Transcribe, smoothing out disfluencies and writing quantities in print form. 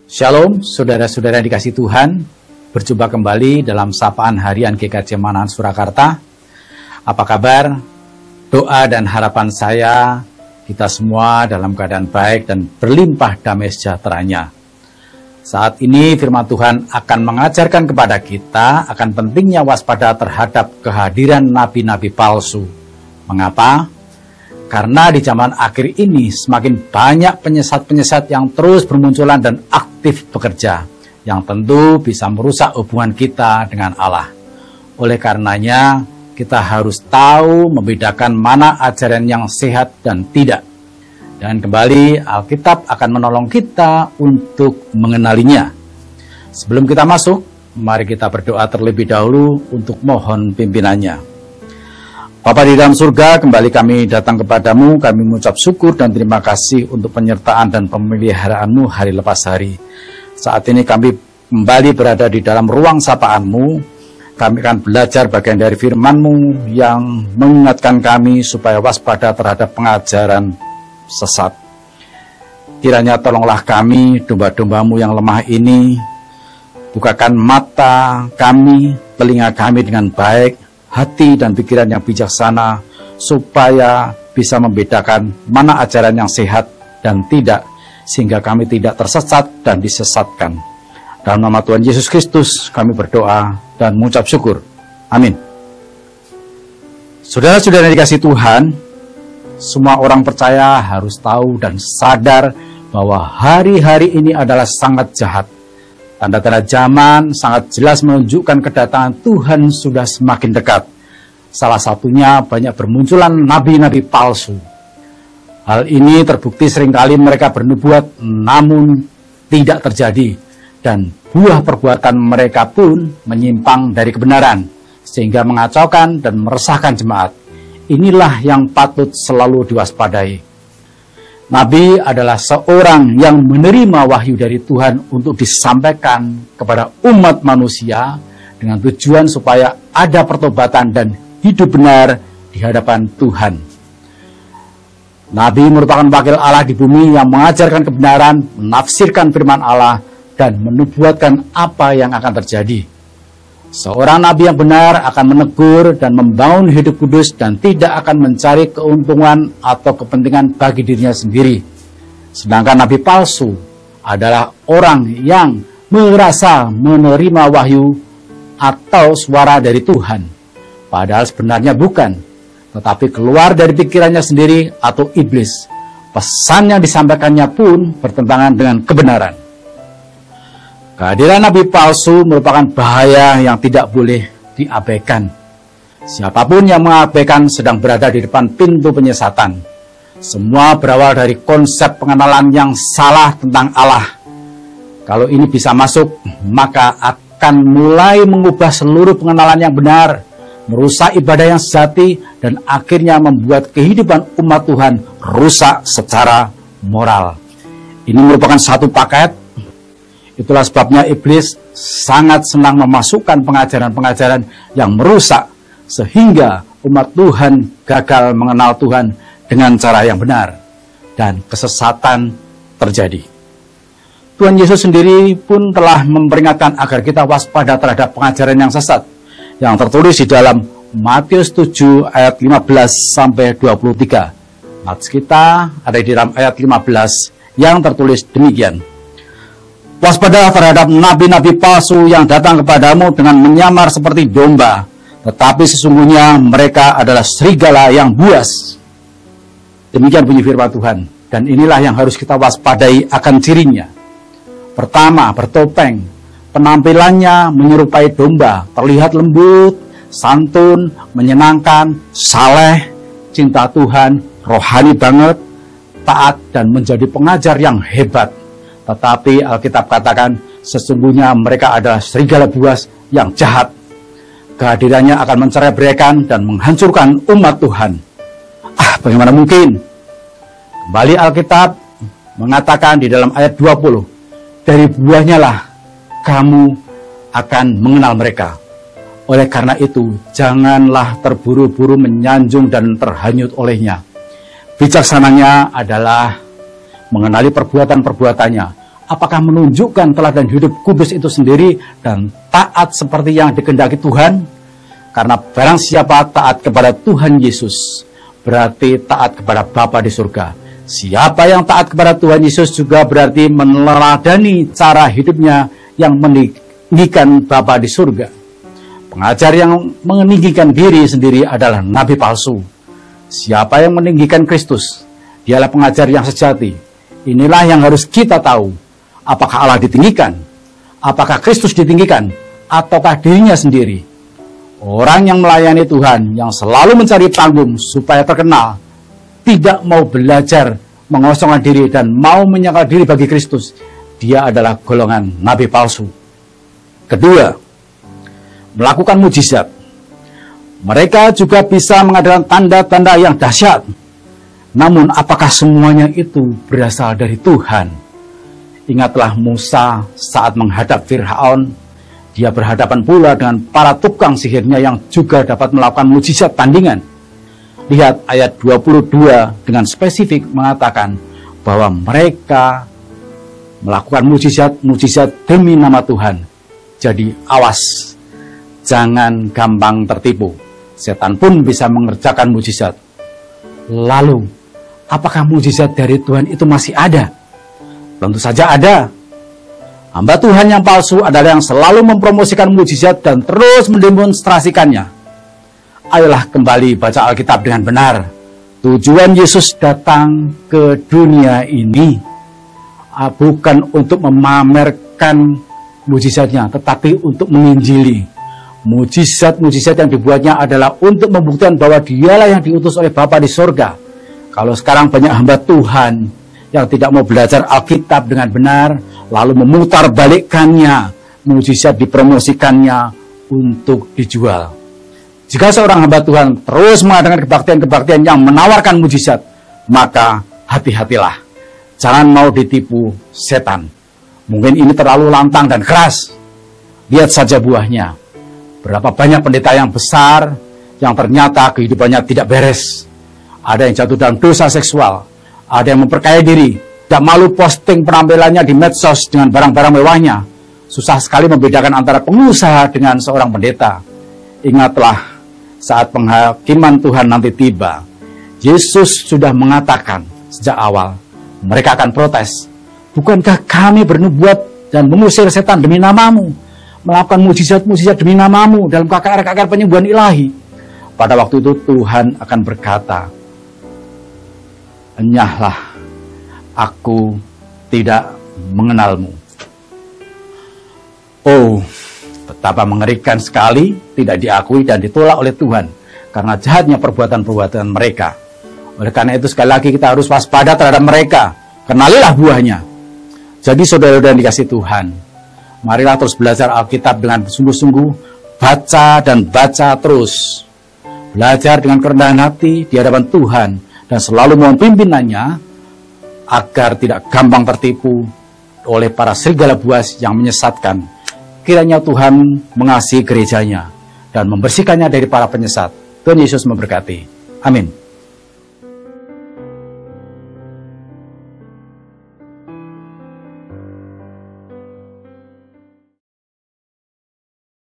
Shalom, saudara-saudara yang dikasihi Tuhan. Berjumpa kembali dalam Sapaan Harian GKJ Manahan Surakarta. Apa kabar? Doa dan harapan saya, kita semua dalam keadaan baik dan berlimpah damai sejahteranya. Saat ini firman Tuhan akan mengajarkan kepada kita akan pentingnya waspada terhadap kehadiran nabi-nabi palsu. Mengapa? Karena di zaman akhir ini semakin banyak penyesat-penyesat yang terus bermunculan dan aktif bekerja, yang tentu bisa merusak hubungan kita dengan Allah. Oleh karenanya, kita harus tahu membedakan mana ajaran yang sehat dan tidak. Dan kembali, Alkitab akan menolong kita untuk mengenalinya. Sebelum kita masuk, mari kita berdoa terlebih dahulu untuk mohon pimpinannya. Bapa di dalam surga, kembali kami datang kepadamu, kami mengucap syukur dan terima kasih untuk penyertaan dan pemeliharaanmu hari lepas hari. Saat ini kami kembali berada di dalam ruang sapaanmu, kami akan belajar bagian dari firman-Mu yang mengingatkan kami supaya waspada terhadap pengajaran sesat. Kiranya tolonglah kami, domba-domba-Mu yang lemah ini, bukakan mata kami, telinga kami dengan baik, hati dan pikiran yang bijaksana, supaya bisa membedakan mana ajaran yang sehat dan tidak, sehingga kami tidak tersesat dan disesatkan. Dalam nama Tuhan Yesus Kristus kami berdoa dan mengucap syukur. Amin. Saudara-saudara yang dikasihi Tuhan, semua orang percaya harus tahu dan sadar bahwa hari-hari ini adalah sangat jahat. Tanda-tanda zaman sangat jelas menunjukkan kedatangan Tuhan sudah semakin dekat. Salah satunya banyak bermunculan nabi-nabi palsu. Hal ini terbukti seringkali mereka bernubuat namun tidak terjadi. Dan buah perbuatan mereka pun menyimpang dari kebenaran, sehingga mengacaukan dan meresahkan jemaat. Inilah yang patut selalu diwaspadai. Nabi adalah seorang yang menerima wahyu dari Tuhan untuk disampaikan kepada umat manusia dengan tujuan supaya ada pertobatan dan hidup benar di hadapan Tuhan. Nabi merupakan wakil Allah di bumi yang mengajarkan kebenaran, menafsirkan firman Allah, dan menubuatkan apa yang akan terjadi. Seorang nabi yang benar akan menegur dan membangun hidup kudus dan tidak akan mencari keuntungan atau kepentingan bagi dirinya sendiri. Sedangkan nabi palsu adalah orang yang merasa menerima wahyu atau suara dari Tuhan, padahal sebenarnya bukan, tetapi keluar dari pikirannya sendiri atau iblis. Pesan yang disampaikannya pun bertentangan dengan kebenaran. Kehadiran nabi palsu merupakan bahaya yang tidak boleh diabaikan. Siapapun yang mengabaikan sedang berada di depan pintu penyesatan. Semua berawal dari konsep pengenalan yang salah tentang Allah. Kalau ini bisa masuk, maka akan mulai mengubah seluruh pengenalan yang benar, merusak ibadah yang sejati, dan akhirnya membuat kehidupan umat Tuhan rusak secara moral. Ini merupakan satu paket. Itulah sebabnya iblis sangat senang memasukkan pengajaran-pengajaran yang merusak, sehingga umat Tuhan gagal mengenal Tuhan dengan cara yang benar, dan kesesatan terjadi. Tuhan Yesus sendiri pun telah memperingatkan agar kita waspada terhadap pengajaran yang sesat, yang tertulis di dalam Matius 7 ayat 15-23. Nats kita ada di dalam ayat 15 yang tertulis demikian. Waspada terhadap nabi-nabi palsu yang datang kepadamu dengan menyamar seperti domba, tetapi sesungguhnya mereka adalah serigala yang buas. Demikian bunyi firman Tuhan. Dan inilah yang harus kita waspadai akan cirinya. Pertama, bertopeng. Penampilannya menyerupai domba, terlihat lembut, santun, menyenangkan, saleh, cinta Tuhan, rohani banget, taat, dan menjadi pengajar yang hebat. Tetapi Alkitab katakan sesungguhnya mereka adalah serigala buas yang jahat. Kehadirannya akan mencerai-beraikan dan menghancurkan umat Tuhan. Bagaimana mungkin? Kembali Alkitab mengatakan di dalam ayat 20, dari buahnya lah kamu akan mengenal mereka. Oleh karena itu, janganlah terburu-buru menyanjung dan terhanyut olehnya. Bijaksananya adalah mengenali perbuatan-perbuatannya, apakah menunjukkan teladan hidup kudus itu sendiri dan taat seperti yang dikehendaki Tuhan? Karena barang siapa taat kepada Tuhan Yesus, berarti taat kepada Bapa di surga. Siapa yang taat kepada Tuhan Yesus juga berarti meneladani cara hidupnya yang meninggikan Bapa di surga. Pengajar yang meninggikan diri sendiri adalah nabi palsu. Siapa yang meninggikan Kristus, dialah pengajar yang sejati. Inilah yang harus kita tahu. Apakah Allah ditinggikan? Apakah Kristus ditinggikan? Ataukah dirinya sendiri? Orang yang melayani Tuhan, yang selalu mencari panggung supaya terkenal, tidak mau belajar mengosongkan diri dan mau menyangkal diri bagi Kristus, dia adalah golongan nabi palsu. Kedua, melakukan mujizat. Mereka juga bisa mengadakan tanda-tanda yang dahsyat. Namun apakah semuanya itu berasal dari Tuhan? Ingatlah Musa saat menghadap Fir'aun. Dia berhadapan pula dengan para tukang sihirnya yang juga dapat melakukan mujizat tandingan. Lihat ayat 22 dengan spesifik mengatakan bahwa mereka melakukan mujizat demi nama Tuhan. Jadi awas, jangan gampang tertipu. Setan pun bisa mengerjakan mujizat. Lalu, apakah mujizat dari Tuhan itu masih ada? Tentu saja ada. Hamba Tuhan yang palsu adalah yang selalu mempromosikan mujizat dan terus mendemonstrasikannya. Ayolah kembali baca Alkitab dengan benar. Tujuan Yesus datang ke dunia ini bukan untuk memamerkan mujizatnya, tetapi untuk menginjili. Mujizat-mujizat yang dibuatnya adalah untuk membuktikan bahwa dialah yang diutus oleh Bapa di surga. Kalau sekarang banyak hamba Tuhan yang tidak mau belajar Alkitab dengan benar, lalu memutar balikkannya, mujizat dipromosikannya untuk dijual. Jika seorang hamba Tuhan terus mengadakan kebaktian-kebaktian yang menawarkan mujizat, maka hati-hatilah. Jangan mau ditipu setan. Mungkin ini terlalu lantang dan keras. Lihat saja buahnya. Berapa banyak pendeta yang besar yang ternyata kehidupannya tidak beres. Ada yang jatuh dalam dosa seksual. Ada yang memperkaya diri. Tidak malu posting penampilannya di medsos dengan barang-barang mewahnya. Susah sekali membedakan antara pengusaha dengan seorang pendeta. Ingatlah, saat penghakiman Tuhan nanti tiba, Yesus sudah mengatakan sejak awal, mereka akan protes. Bukankah kami bernubuat dan mengusir setan demi namamu, melakukan mujizat-mujizat demi namamu dalam kakak-kakak penyembuhan ilahi? Pada waktu itu Tuhan akan berkata, enyahlah, aku tidak mengenalmu. Oh, betapa mengerikan sekali tidak diakui dan ditolak oleh Tuhan karena jahatnya perbuatan-perbuatan mereka. Oleh karena itu sekali lagi kita harus waspada terhadap mereka. Kenalilah buahnya. Jadi saudara-saudara yang dikasih Tuhan, marilah terus belajar Alkitab dengan sungguh-sungguh, baca dan baca terus. Belajar dengan kerendahan hati di hadapan Tuhan dan selalu mohon pimpinannya agar tidak gampang tertipu oleh para serigala buas yang menyesatkan. Kiranya Tuhan mengasihi gerejanya dan membersihkannya dari para penyesat. Tuhan Yesus memberkati. Amin.